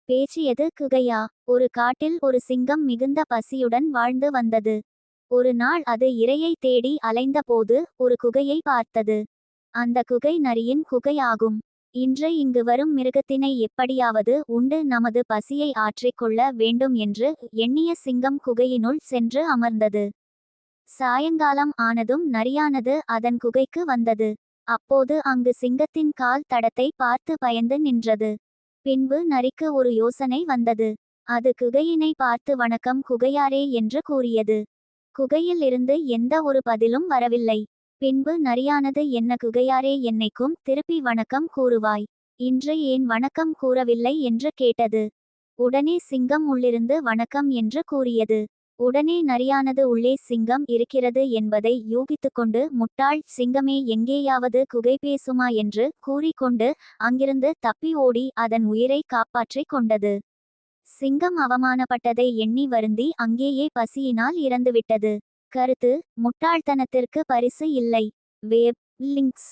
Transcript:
பேச்சியது குகையா. ஒரு காட்டில் ஒரு சிங்கம் மிகுந்த பசியுடன் வாழ்ந்து வந்தது. ஒரு நாள் அது இரையை தேடி அலைந்தபோது ஒரு குகையை பார்த்தது. அந்த குகை நரியின் குகை ஆகும். இன்று இங்கு வரும் மிருகத்தினை எப்படியாவது உண்டு நமது பசியை ஆற்றிக்கொள்ள வேண்டும் என்று எண்ணிய சிங்கம் குகையினுள் சென்று அமர்ந்தது. சாயங்காலம் ஆனதும் நரியானது அதன் குகைக்கு வந்தது. அப்போது அங்கு சிங்கத்தின் கால் தடத்தை பார்த்து பயந்து நின்றது. பின்பு நரிக்கு ஒரு யோசனை வந்தது. அது குகையினை பார்த்து வணக்கம் குகையாரே என்று கூறியது. குகையில் இருந்து எந்த ஒரு பதிலும் வரவில்லை. பின்பு நரியானது என்ன குகையாரே, என்னைக்கும் திருப்பி வணக்கம் கூறுவாய், இன்று ஏன் வணக்கம் கூறவில்லை என்று கேட்டது. உடனே சிங்கம் உள்ளிருந்து வணக்கம் என்று கூறியது. உடனே நரியானது உள்ளே சிங்கம் இருக்கிறது என்பதை யூகித்துக்கொண்டு முட்டாள் சிங்கமே, எங்கேயாவது குகை பேசுமா என்று கூறிக்கொண்டு அங்கிருந்து தப்பி ஓடி அதன் உயிரை காப்பாற்றிக் கொண்டது. சிங்கம் அவமானப்பட்டதை எண்ணி வருந்தி அங்கேயே பசியினால் இறந்துவிட்டது. கருத்து: முட்டாள்தனத்திற்கு பரிசு இல்லை. Web links.